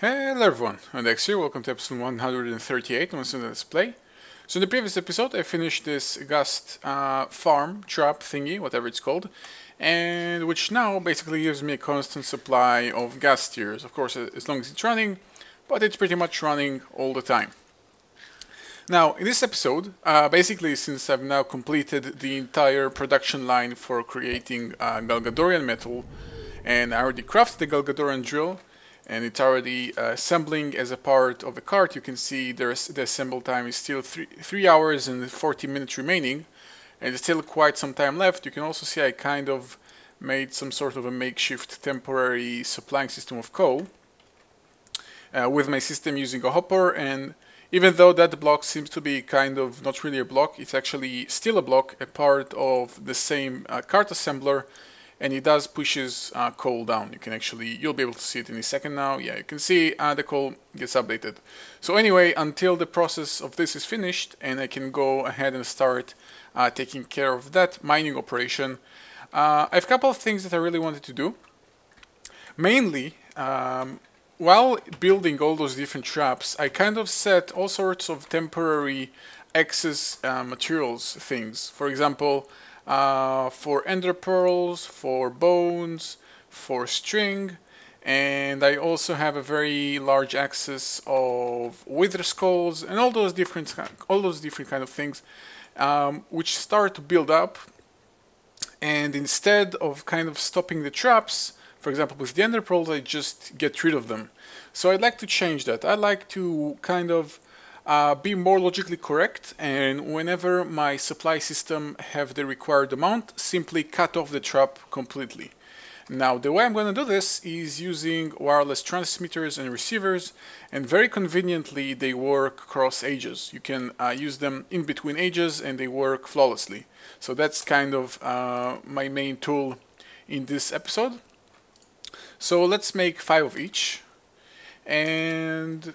Hello everyone, odedex here, welcome to episode 138 on Let's Play. So in the previous episode I finished this ghast farm, trap thingy, whatever it's called, and which now basically gives me a constant supply of ghast tears, of course as long as it's running, but it's pretty much running all the time. Now in this episode, basically since I've now completed the entire production line for creating Galgadorian metal, and I already crafted the Galgadorian drill, and it's already assembling as a part of the cart. You can see the assemble time is still 3 hours and 40 minutes remaining, and there's still quite some time left. You can also see I kind of made some sort of a makeshift temporary supplying system of coal with my system using a hopper, and even though that block seems to be kind of not really a block, it's actually still a block, a part of the same cart assembler, and it does pushes coal down. You can actually, you'll be able to see it in a second now. Yeah, you can see the coal gets updated. So anyway, until the process of this is finished and I can go ahead and start taking care of that mining operation, I have a couple of things that I really wanted to do. Mainly, while building all those different traps, I kind of set all sorts of temporary excess materials things. For example, for ender pearls, for bones, for string, and I also have a very large access of wither skulls and all those different kind of things, which start to build up. And instead of kind of stopping the traps, for example with the ender pearls, I just get rid of them. So I'd like to change that. I'd like to kind of be more logically correct, and whenever my supply system have the required amount, simply cut off the trap completely. Now the way I'm going to do this is using wireless transmitters and receivers, and very conveniently they work cross ages. You can use them in between ages and they work flawlessly. So that's kind of my main tool in this episode. So let's make 5 of each, and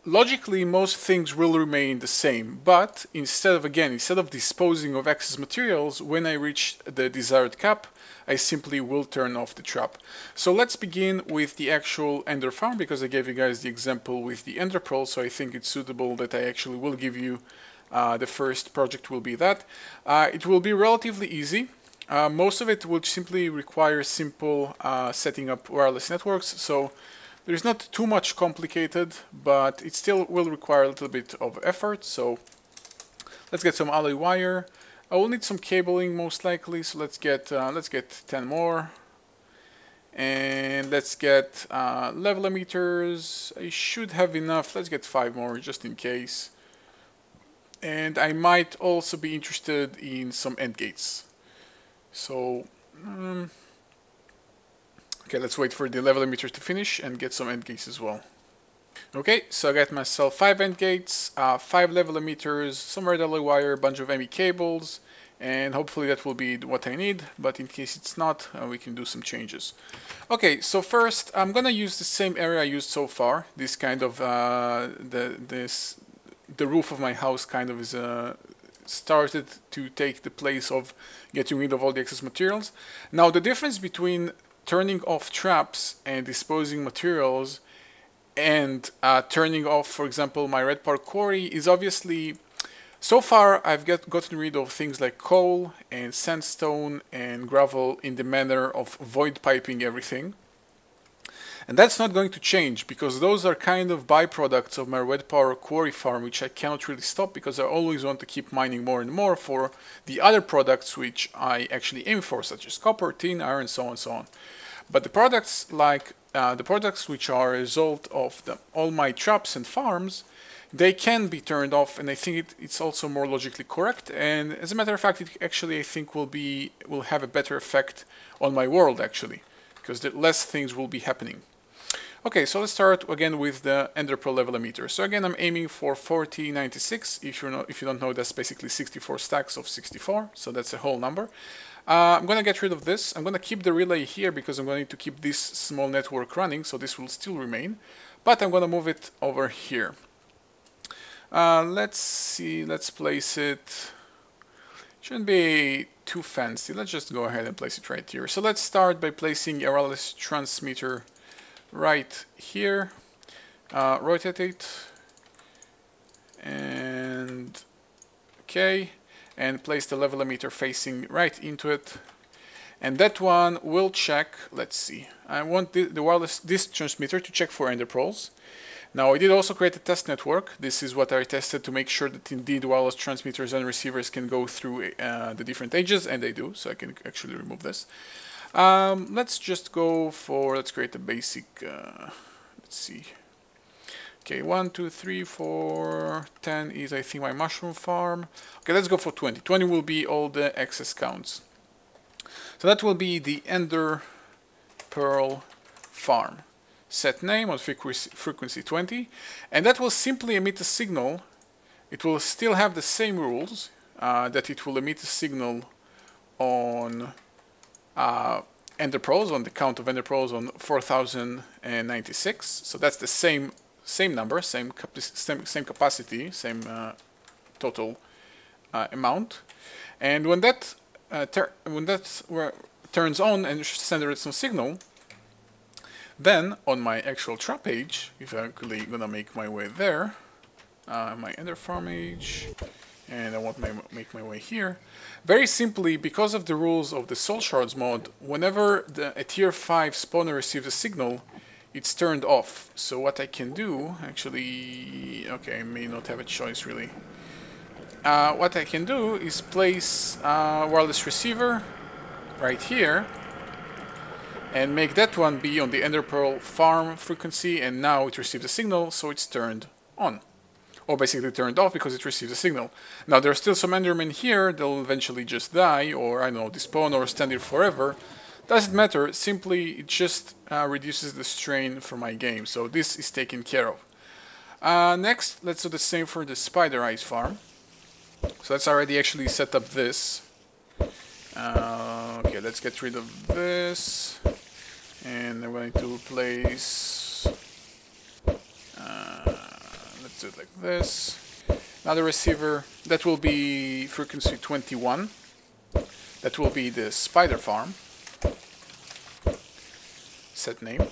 logically, most things will remain the same, but instead of disposing of excess materials, when I reach the desired cap, I simply will turn off the trap. So let's begin with the actual ender farm, because I gave you guys the example with the ender pearl, so I think it's suitable that I actually will give you the first project will be that. It will be relatively easy. Most of it will simply require simple setting up wireless networks, so there's not too much complicated, but it still will require a little bit of effort. So let's get some alloy wire. I will need some cabling most likely, so let's get 10 more, and let's get level emitters. I should have enough. Let's get 5 more just in case. And I might also be interested in some end gates. So okay, let's wait for the level emitters to finish and get some end gates as well. Okay, so I got myself 5 end gates, 5 level emitters, some red alloy wire, a bunch of ME cables, and hopefully that will be what I need, but in case it's not, we can do some changes. Okay, so first I'm gonna use the same area I used so far. This kind of, the roof of my house kind of is started to take the place of getting rid of all the excess materials. Now the difference between turning off traps and disposing materials and turning off, for example, my red part quarry is obviously, so far I've gotten rid of things like coal and sandstone and gravel in the manner of void piping everything. And that's not going to change, because those are kind of byproducts of my red power quarry farm, which I cannot really stop because I always want to keep mining more and more for the other products which I actually aim for, such as copper, tin, iron, so on and so on. But the products like the products which are a result of all my traps and farms, they can be turned off, and I think it's also more logically correct. And as a matter of fact, it actually I think will have a better effect on my world actually, because less things will be happening. Okay, so let's start again with the ender pearl level emitter. So again, I'm aiming for 4096. If you don't know, that's basically 64 stacks of 64. So that's a whole number. I'm gonna get rid of this. I'm gonna keep the relay here because I'm going to keep this small network running, so this will still remain. But I'm gonna move it over here. Let's see. Let's place it. Shouldn't be too fancy. Let's just go ahead and place it right here. So let's start by placing a wireless transmitter right here, rotate it, and okay, and place the level emitter facing right into it. And that one will check, let's see, I want the wireless disk transmitter to check for ender pearls. Now I did also create a test network. This is what I tested to make sure that indeed wireless transmitters and receivers can go through the different edges, and they do, so I can actually remove this. Let's just go for, let's create a basic, let's see. Okay, 1, 2, 3, 4, 10 is I think my mushroom farm. Okay, let's go for 20. 20 will be all the excess counts. So that will be the ender pearl farm. Set name on frequency 20, and that will simply emit a signal. It will still have the same rules, that it will emit a signal on ender pearls, on the count of ender pearls on 4096. So that's the same number, same capacity, same total amount. And when that turns on and sends some signal, then on my actual trap page, if I'm actually gonna make my way there, my ender farm page, and I want to make my way here. Very simply, because of the rules of the Soul Shards mod, whenever a tier 5 spawner receives a signal, it's turned off. So what I can do, actually, okay, I may not have a choice really. What I can do is place wireless receiver right here and make that one be on the ender pearl farm frequency, and now it receives a signal, so it's turned on. Or basically turned off because it receives a signal. Now there are still some endermen here, they'll eventually just die, or I don't know, despawn or stand here forever. Doesn't matter, simply it just reduces the strain for my game, so this is taken care of. Next, let's do the same for the spider eyes farm. So let's already actually set up this. Okay, let's get rid of this. And I'm going to place, let's do it like this. Another receiver, that will be frequency 21. That will be the spider farm. Set name.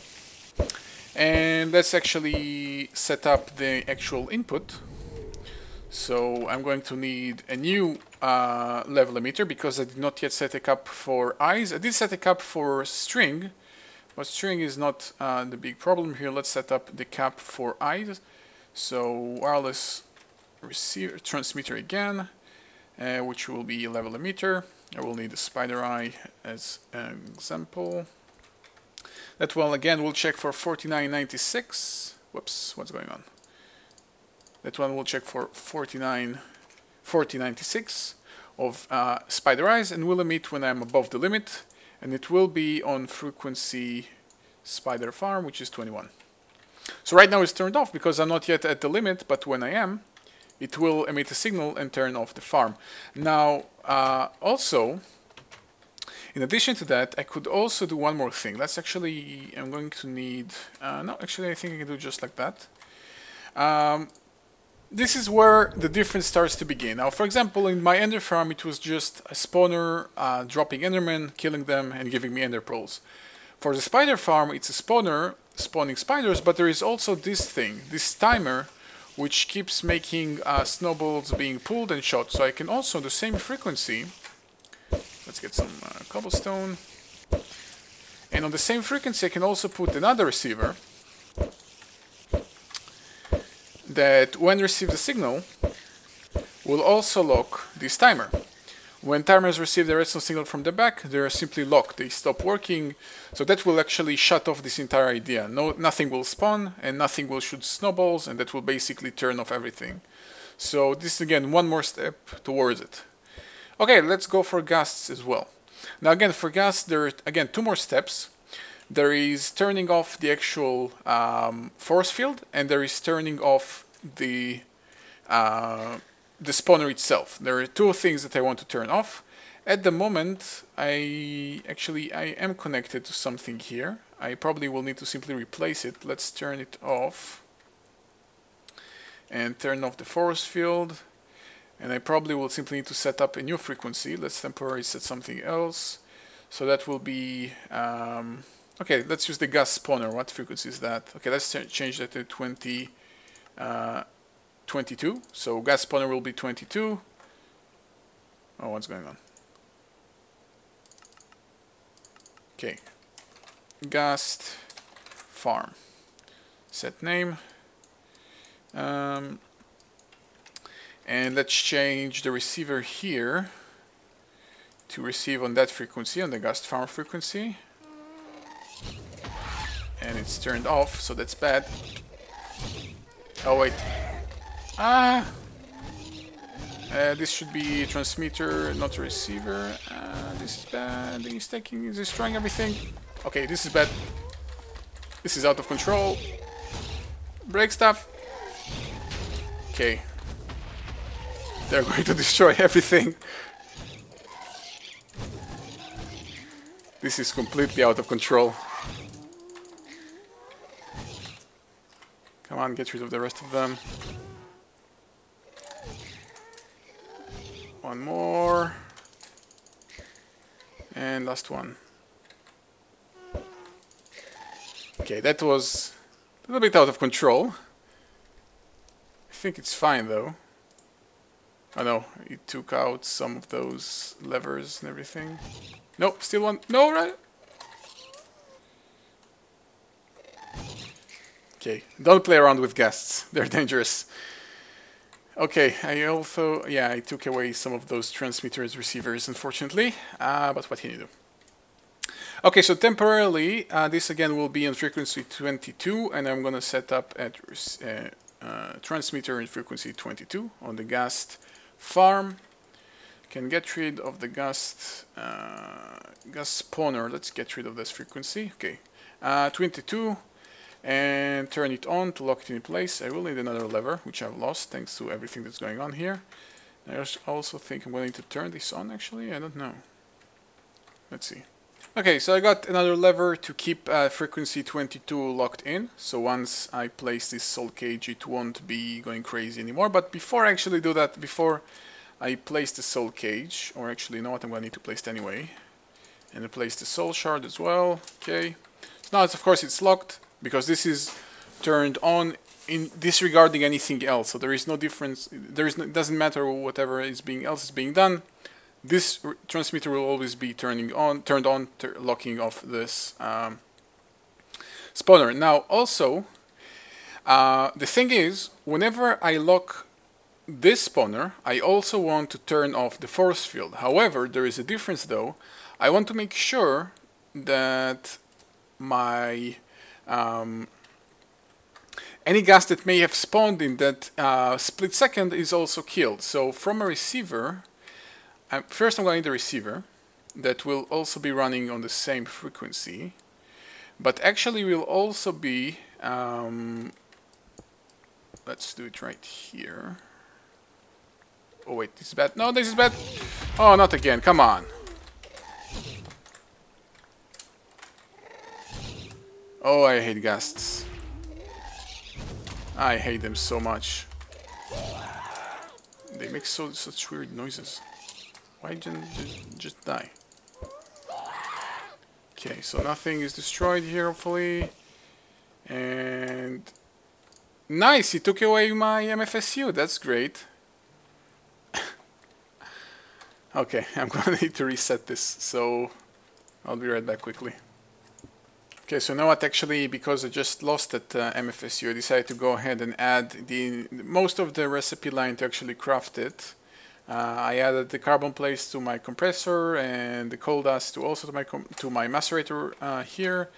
And let's actually set up the actual input. So I'm going to need a new level emitter because I did not yet set a cap for eyes. I did set a cap for string, but string is not the big problem here. Let's set up the cap for eyes. So wireless receiver transmitter again, which will be a level emitter. I will need a spider eye as an example. That one again will check for 4996. Whoops, what's going on? That one will check for 4096 of spider eyes and will emit when I'm above the limit, and it will be on frequency spider farm, which is 21. So right now it's turned off because I'm not yet at the limit, but when I am, it will emit a signal and turn off the farm. Now also, in addition to that, I could also do one more thing. Let's actually, I'm going to need, no, actually I think I can do just like that. This is where the difference starts to begin. Now, for example, in my ender farm, it was just a spawner dropping endermen, killing them, and giving me ender pearls. For the spider farm, it's a spawner spawning spiders, but there is also this thing, this timer, which keeps making snowballs being pulled and shot. So I can also, the same frequency, let's get some cobblestone, and on the same frequency, I can also put another receiver that when receives a signal will also lock this timer. When timers receive the redstone signal from the back, they're simply locked, they stop working, so that will actually shut off this entire idea. Nothing will spawn and nothing will shoot snowballs, and that will basically turn off everything. So this is again one more step towards it. Okay, let's go for ghasts as well. Now again, for ghasts there are again two more steps. There is turning off the actual force field, and there is turning off the spawner itself. There are two things that I want to turn off. At the moment, I am connected to something here. I probably will need to simply replace it. Let's turn it off and turn off the force field. And I probably will simply need to set up a new frequency. Let's temporarily set something else. So that will be Okay, let's use the ghast spawner. What frequency is that? Okay, let's change that to 22. So ghast spawner will be 22. Oh, what's going on? Okay, ghast farm. Set name. And let's change the receiver here to receive on that frequency, on the ghast farm frequency. And it's turned off, so that's bad. Oh wait. This should be transmitter, not a receiver. This is bad. He's destroying everything. Okay, this is bad. This is out of control. Break stuff. Okay. They're going to destroy everything. This is completely out of control. Come on, get rid of the rest of them. One more. And last one. Okay, that was a little bit out of control. I think it's fine though. Oh no, it took out some of those levers and everything. Nope, still one. No, right? Okay, don't play around with ghasts. They're dangerous. Okay, I took away some of those transmitters, receivers, unfortunately. But what can you do? Okay, so temporarily, this again will be on frequency 22, and I'm gonna set up at transmitter in frequency 22 on the ghast farm. Can get rid of the ghast spawner. Let's get rid of this frequency. Okay, 22. And turn it on to lock it in place. I will need another lever, which I've lost thanks to everything that's going on here. I also think I'm going to turn this on, actually. I don't know. Let's see. Okay, so I got another lever to keep frequency 22 locked in. So once I place this soul cage, it won't be going crazy anymore. But before I actually do that, before I place the soul cage, or actually, you know what, I'm going to need to place it anyway. And I place the soul shard as well. Okay. So now, of course, it's locked, because this is turned on in disregarding anything else, so there is no difference. It doesn't matter whatever is else is being done. This transmitter will always be turned on, locking off this spawner. Now, also, the thing is, whenever I lock this spawner, I also want to turn off the force field. However, there is a difference, though. I want to make sure that my any ghast that may have spawned in that split second is also killed. So from a receiver, first I'm going to need a receiver that will also be running on the same frequency, but actually will also be, let's do it right here. Oh wait, this is bad. No, this is bad. Oh, not again, come on. Oh, I hate ghasts. I hate them so much. They make such weird noises. Why didn't just die? Okay, so nothing is destroyed here, hopefully. And nice, he took away my MFSU. That's great. Okay, I'm gonna need to reset this, so I'll be right back quickly. Okay, so now what, actually, because I just lost that MFSU, I decided to go ahead and add most of the recipe line to actually craft it. I added the carbon plates to my compressor and the coal dust to my macerator here,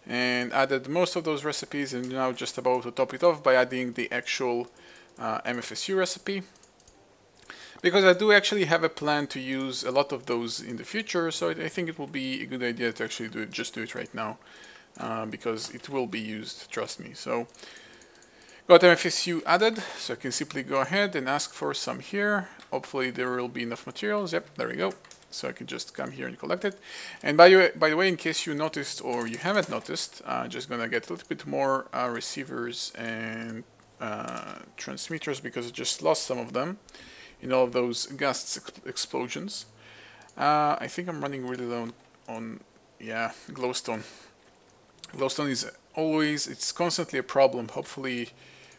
and added most of those recipes, and now just about to top it off by adding the actual MFSU recipe. Because I do actually have a plan to use a lot of those in the future, so I think it will be a good idea to actually do it right now. Because it will be used, trust me. So, got MFSU added, so I can simply go ahead and ask for some here. Hopefully there will be enough materials. Yep, there we go. So I can just come here and collect it. And by the way, in case you noticed or you haven't noticed, just gonna get a little bit more receivers and transmitters, because I just lost some of them in all of those ghast explosions. I think I'm running really low on, yeah, glowstone. Glowstone is always, it's constantly a problem. Hopefully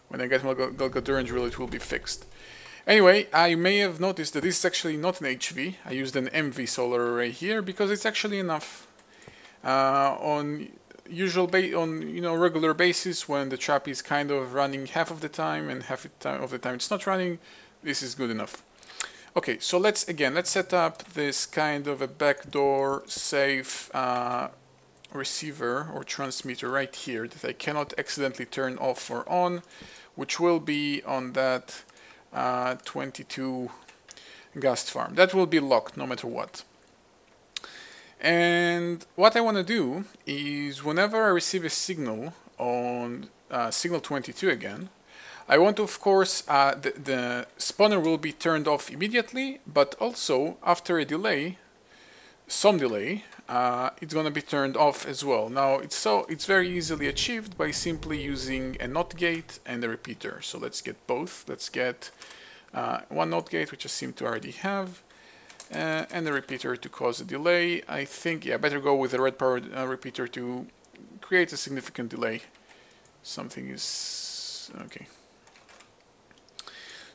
when I get my Golgador drill it will be fixed. Anyway, I may have noticed that this is actually not an HV. I used an MV solar array here because it's actually enough. On regular basis, when the trap is kind of running half of the time and half of the time it's not running, this is good enough. Okay, so let's set up this kind of a backdoor safe receiver or transmitter right here that I cannot accidentally turn off or on, which will be on that 22 ghast farm. That will be locked no matter what. And what I want to do is whenever I receive a signal on signal 22 again, I want to, of course, the spawner will be turned off immediately, but also after a delay, some delay, it's going to be turned off as well. Now it's very easily achieved by simply using a NOT gate and a repeater. So let's get both. Let's get one NOT gate, which I seem to already have, and a repeater to cause a delay. I think, yeah, better go with a red powered repeater to create a significant delay. Something is okay.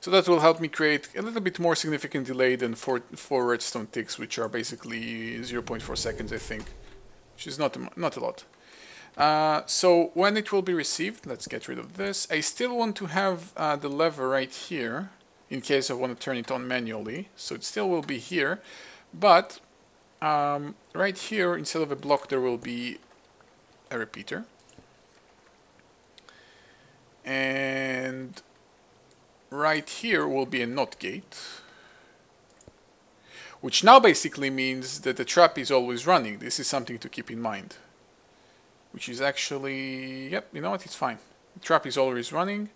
So that will help me create a little bit more significant delay than four redstone ticks, which are basically 0.4 seconds, I think, which is not a lot. So when it will be received, let's get rid of this. I still want to have the lever right here in case I want to turn it on manually. So it still will be here, but right here, instead of a block, there will be a repeater. And right here will be a NOT gate, which now basically means that the trap is always running. This is something to keep in mind, which is actually, yep, you know what, it's fine. The trap is always running.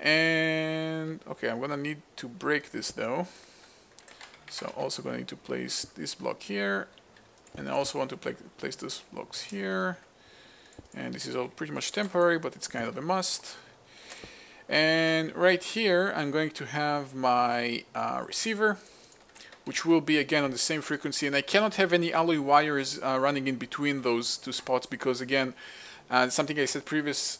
And okay, I'm gonna need to break this though. So also gonna need to place this block here, and I also want to place those blocks here. And this is all pretty much temporary, but it's kind of a must. And right here, I'm going to have my receiver, which will be again on the same frequency. And I cannot have any alloy wires running in between those two spots because, again, something I said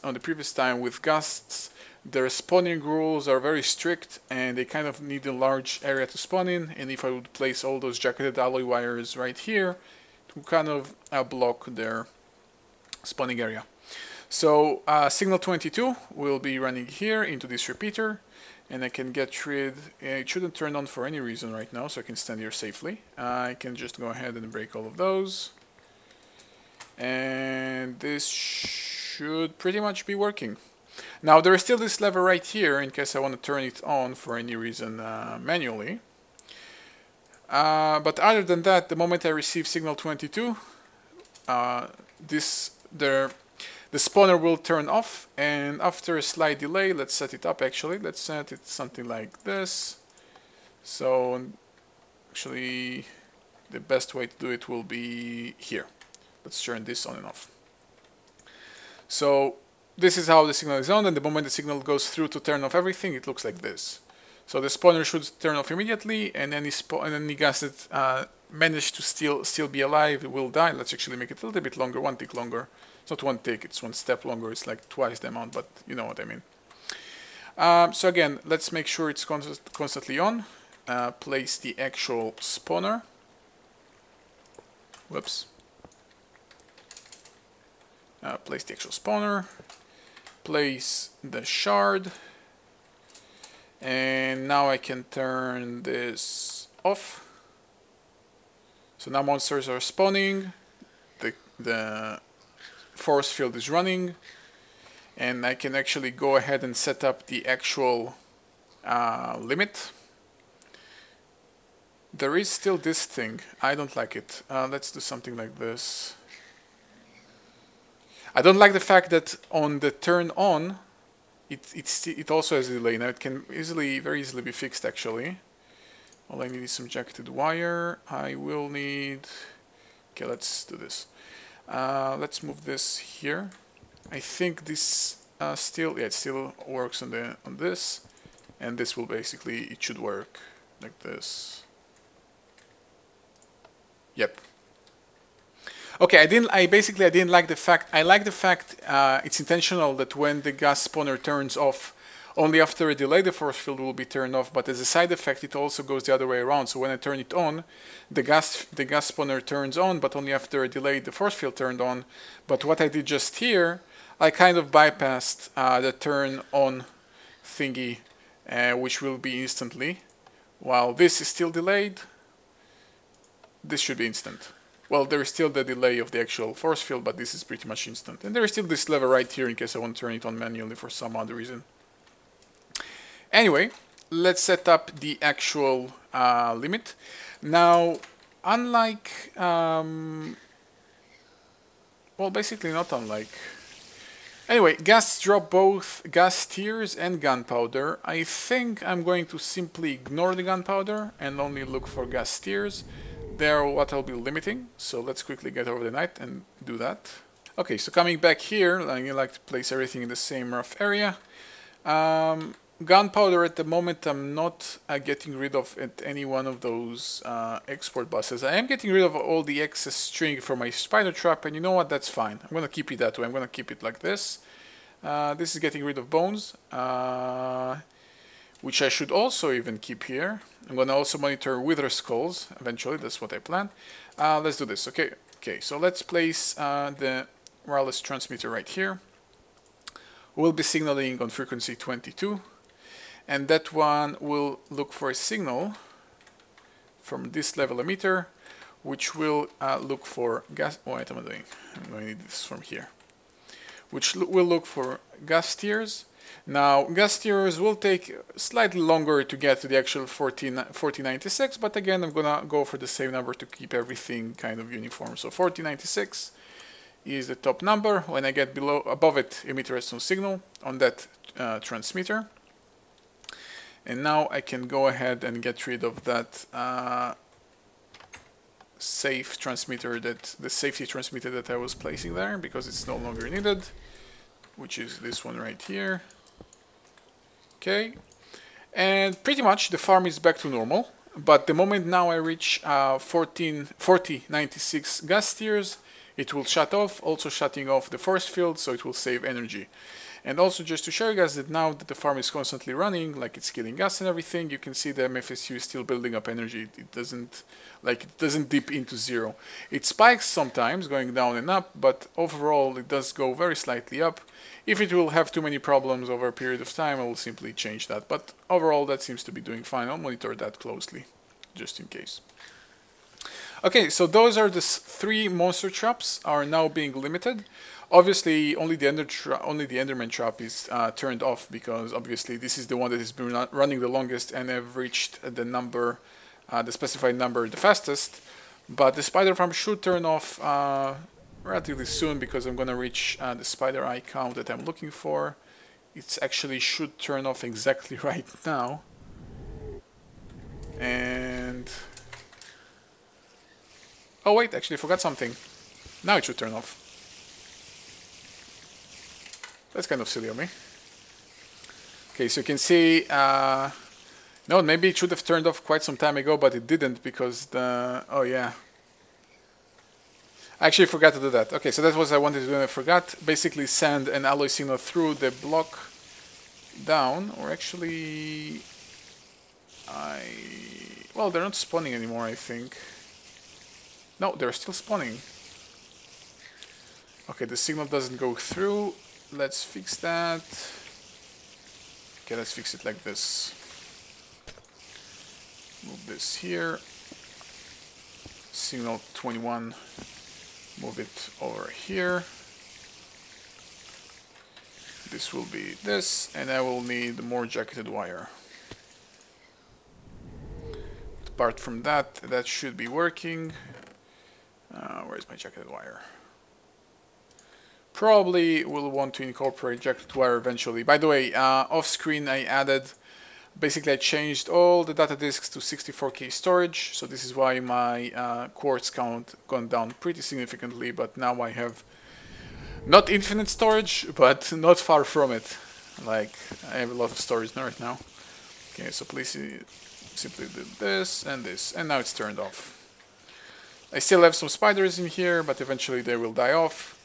on the previous time with ghasts, their spawning rules are very strict, and they kind of need a large area to spawn in. And if I would place all those jacketed alloy wires right here, to kind of block their spawning area. So signal 22 will be running here into this repeater, and I can get rid, it shouldn't turn on for any reason right now, so I can stand here safely. I can just go ahead and break all of those, and this should pretty much be working. Now there is still this lever right here in case I want to turn it on for any reason manually. But other than that, the moment I receive signal 22, the spawner will turn off, and after a slight delay, let's set it up actually. Let's set it something like this. So actually the best way to do it will be here. Let's turn this on and off. So this is how the signal is on, and the moment the signal goes through to turn off everything, it looks like this. So the spawner should turn off immediately, and any ghast that managed to still be alive will die. Let's actually make it a little bit longer, one tick longer. It's not one tick, it's one step longer. It's like twice the amount, but you know what I mean. So again, let's make sure it's constantly on. Place the actual spawner. Whoops. Place the actual spawner. Place the shard. And now I can turn this off. So now monsters are spawning. The force field is running, and I can actually go ahead and set up the actual limit. There is still this thing. I don't like it. Let's do something like this. I don't like the fact that on the turn on, it also has a delay. Now it can very easily be fixed actually. All I need is some jacketed wire. I will need. Okay, let's do this. Let's move this here. I think this it still works on this, and this will basically, it should work like this. Yep. Okay, I didn't like the fact. I like the fact it's intentional that when the gas spawner turns off, only after a delay the force field will be turned off. But as a side effect, it also goes the other way around. So when I turn it on, the gas spawner turns on, but only after a delay the force field turned on. But what I did just here, I kind of bypassed the turn on thingy, which will be instantly. While this is still delayed, this should be instant. Well, there is still the delay of the actual force field, but this is pretty much instant. And there is still this lever right here in case I want to turn it on manually for some other reason. Anyway, let's set up the actual limit. Now, unlike... well, basically not unlike... Anyway, ghasts drop both gas tiers and gunpowder. I think I'm going to simply ignore the gunpowder and only look for gas tiers. They're what I'll be limiting, so let's quickly get over the night and do that. Okay, so coming back here, I like to place everything in the same rough area. Gunpowder at the moment I'm not getting rid of at any one of those export buses. I am getting rid of all the excess string for my spider trap, and you know what, that's fine. I'm going to keep it that way. I'm going to keep it like this. This is getting rid of bones, which I should also even keep here. I'm going to also monitor wither skulls eventually. That's what I plan. Let's do this. Okay, so let's place the wireless transmitter right here. We'll be signaling on frequency 22, and that one will look for a signal from this level emitter, which will look for gas. Oh, what am I doing? I'm going to need this from here. Which will look for gas tiers. Now, gas tiers will take slightly longer to get to the actual 4096, but again, I'm gonna go for the same number to keep everything kind of uniform. So 4096 is the top number. When I get above it, emitter has no signal on that transmitter. And now I can go ahead and get rid of that safe transmitter, the safety transmitter that I was placing there, because it's no longer needed, which is this one right here. Okay, and pretty much the farm is back to normal, but the moment now I reach 4096 gas tiers, it will shut off, also shutting off the force field, so it will save energy. And also, just to show you guys that now that the farm is constantly running, like it's killing gas and everything, you can see the MFSU is still building up energy. It doesn't dip into zero. It spikes sometimes, going down and up, but overall it does go very slightly up. If it will have too many problems over a period of time, I will simply change that. But overall, that seems to be doing fine. I'll monitor that closely, just in case. Okay, so those are the three monster traps are now being limited. Obviously, only the Enderman trap is turned off, because obviously this is the one that has been running the longest and have reached the number, the specified number the fastest. But the spider farm should turn off relatively soon, because I'm going to reach the spider eye count that I'm looking for. It actually should turn off exactly right now. And... oh wait, actually I forgot something. Now it should turn off. That's kind of silly of me. Okay, so you can see, no, maybe it should have turned off quite some time ago, but it didn't, because the, oh yeah. I actually forgot to do that. Okay, so that was what I wanted to do and I forgot. Basically send an alloy signal through the block down, or actually, well, they're not spawning anymore, I think. No, they're still spawning. Okay, the signal doesn't go through. Let's fix that. Okay, let's fix it like this. Move this here. Signal 21. Move it over here. This will be this, and I will need more jacketed wire. Apart from that, that should be working. Where's my jacketed wire? Probably will want to incorporate jacketed wire eventually. By the way, off screen I added, basically I changed all the data disks to 64K storage, so this is why my quartz count gone down pretty significantly, but now I have not infinite storage, but not far from it. Like, I have a lot of storage right now. Okay, so please simply do this, and now it's turned off. I still have some spiders in here, but eventually they will die off.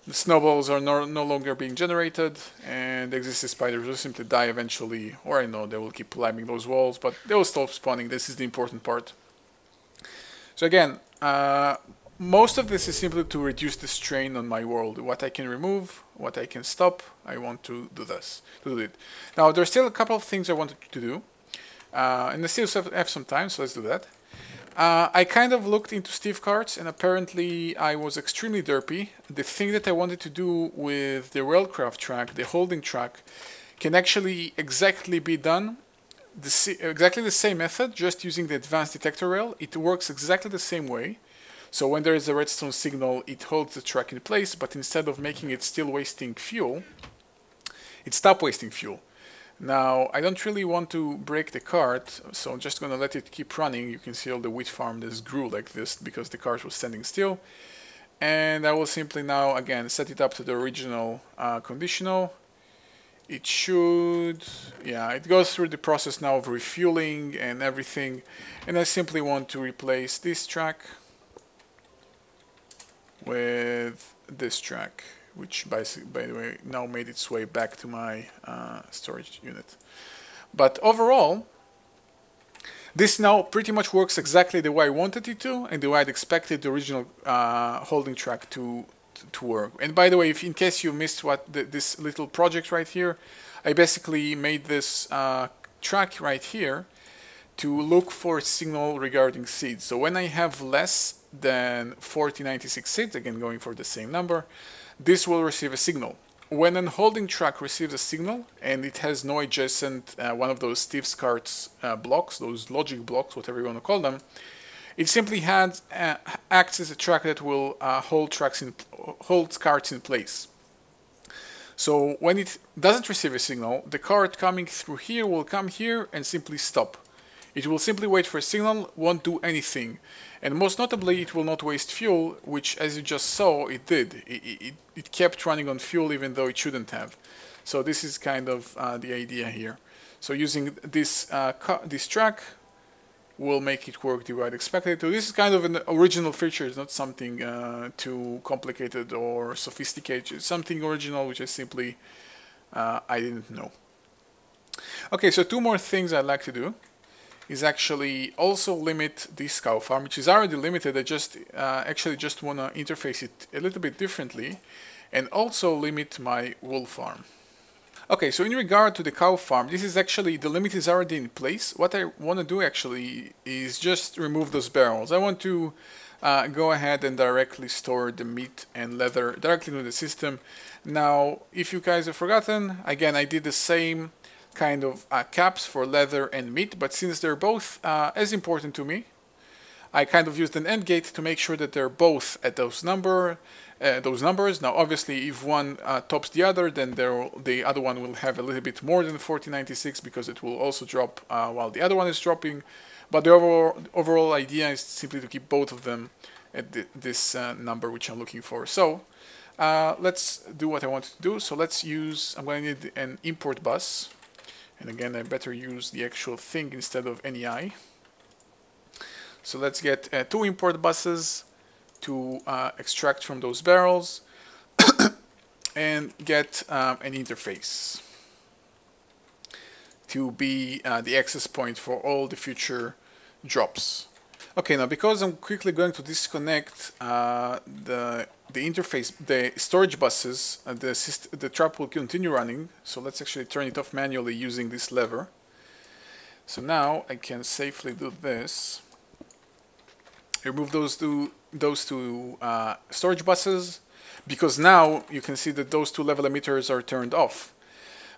The snowballs are no longer being generated, and the existing spiders will simply die eventually, or I know they will keep climbing those walls, but they will stop spawning. This is the important part. So again, most of this is simply to reduce the strain on my world. What I can remove, what I can stop, I want to do this. Now, there's still a couple of things I wanted to do, and I still have some time, so let's do that. I kind of looked into Steve carts, and apparently I was extremely derpy. The thing that I wanted to do with the railcraft track, the holding track, can actually exactly be done exactly the same method, just using the advanced detector rail. It works exactly the same way. So when there is a redstone signal, it holds the track in place, but instead of making it still wasting fuel, it stops wasting fuel. Now, I don't really want to break the cart, so I'm just going to let it keep running. You can see all the wheat farm just grew like this because the cart was standing still. And I will simply now, again, set it up to the original conditional. It should, yeah, it goes through the process now of refueling and everything. And I simply want to replace this track with this track, which by the way now made its way back to my storage unit. But overall, this now pretty much works exactly the way I wanted it to, and the way I'd expected the original holding track to work. And by the way, if in case you missed what this little project right here, I basically made this track right here to look for a signal regarding seeds. So when I have less than 4096 seeds, again going for the same number, this will receive a signal. When a holding track receives a signal and it has no adjacent one of those Steve's carts blocks, those logic blocks, whatever you want to call them, it simply acts as a track that will hold carts in place. So when it doesn't receive a signal, the cart coming through here will come here and simply stop. It will simply wait for a signal, won't do anything. And most notably, it will not waste fuel, which, as you just saw, it did. It kept running on fuel even though it shouldn't have. So this is kind of the idea here. So using this track will make it work the way I'd expected to. This is kind of an original feature. It's not something too complicated or sophisticated. It's something original which I simply I didn't know. Okay, so two more things I'd like to do is actually also limit this cow farm, which is already limited. I just actually just want to interface it a little bit differently, and also limit my wool farm. Okay, so in regard to the cow farm, this is actually, the limit is already in place. What I want to do actually is just remove those barrels. I want to go ahead and directly store the meat and leather directly into the system. Now, if you guys have forgotten, again, I did the same kind of caps for leather and meat, but since they're both as important to me, I kind of used an AND gate to make sure that they're both at those numbers. Now, obviously, if one tops the other, then the other one will have a little bit more than 4096 because it will also drop while the other one is dropping. But the overall idea is simply to keep both of them at this number which I'm looking for. So let's do what I want to do. So let's use, I'm going to need an import bus. And again, I better use the actual thing instead of NEI. So let's get 2 import buses to extract from those barrels and get an interface to be the access point for all the future drops. Okay, now because I'm quickly going to disconnect the interface, the storage buses, the trap will continue running. So let's actually turn it off manually using this lever. So now I can safely do this. Remove those two storage buses, because now you can see that those 2 level emitters are turned off,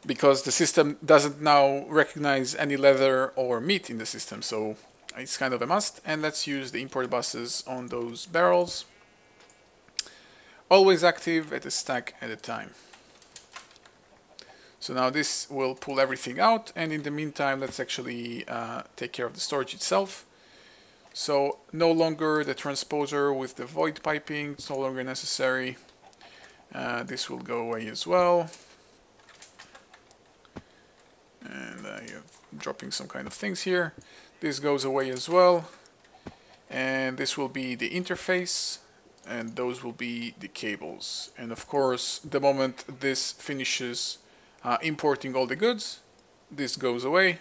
because the system doesn't now recognize any leather or meat in the system. So it's kind of a must. And let's use the import buses on those barrels. Always active at a stack at a time. So now this will pull everything out, and in the meantime, let's actually take care of the storage itself. So no longer the transposer with the void piping, it's no longer necessary. This will go away as well. And I am dropping some kind of things here. This goes away as well. and this will be the interface, and those will be the cables. And of course, the moment this finishes importing all the goods, this goes away.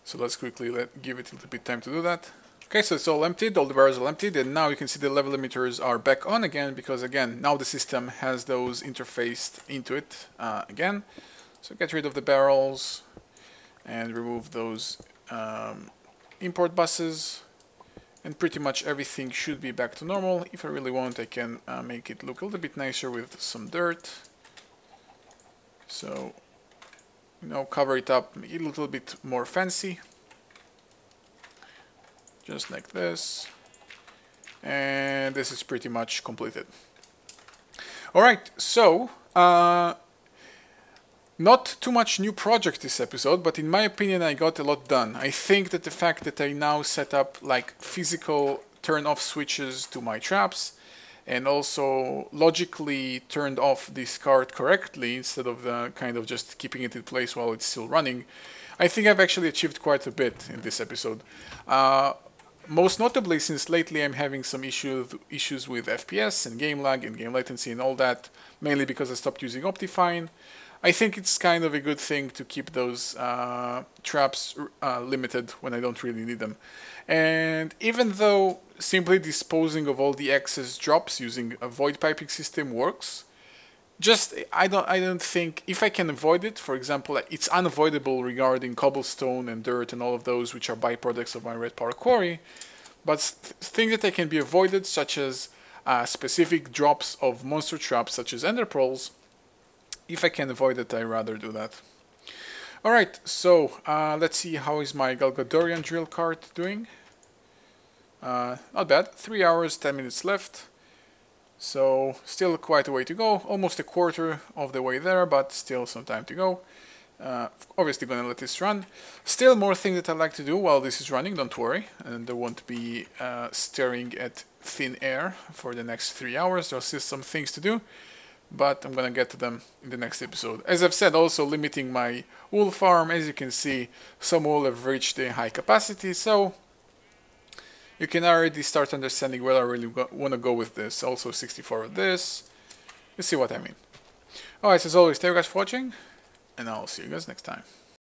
So let's quickly give it a little bit time to do that. Okay, so it's all emptied, all the barrels are emptied, and now you can see the level limiters are back on again, because again, now the system has those interfaced into it again. So get rid of the barrels and remove those import buses, and pretty much everything should be back to normal. If I really want, I can make it look a little bit nicer with some dirt. So, you know, cover it up, make it a little bit more fancy. Just like this. And this is pretty much completed. Alright, so not too much new project this episode, but in my opinion I got a lot done. I think that the fact that I now set up like physical turn off switches to my traps, and also logically turned off this cart correctly instead of kind of just keeping it in place while it's still running, I think I've actually achieved quite a bit in this episode. Most notably, since lately I'm having some issues with FPS and game lag and game latency and all that, mainly because I stopped using Optifine. I think it's kind of a good thing to keep those traps limited when I don't really need them. And even though simply disposing of all the excess drops using a void piping system works, I don't think, if I can avoid it, for example, it's unavoidable regarding cobblestone and dirt and all of those which are byproducts of my red power quarry, but things that can be avoided, such as specific drops of monster traps such as ender pearls, if I can avoid it, I rather do that. Alright, so let's see how is my Galgadorian drill cart doing. Not bad, 3 hours, 10 minutes left. So still quite a way to go, almost a quarter of the way there, but still some time to go. Obviously gonna let this run. Still more things that I like to do while this is running, don't worry. And there won't be staring at thin air for the next 3 hours. There's still some things to do, but I'm gonna get to them in the next episode. As I've said, also limiting my wool farm. As you can see, some wool have reached a high capacity, so you can already start understanding where I really want to go with this. Also 64 of this. You see what I mean. Alright, so as always, thank you guys for watching, and I'll see you guys next time.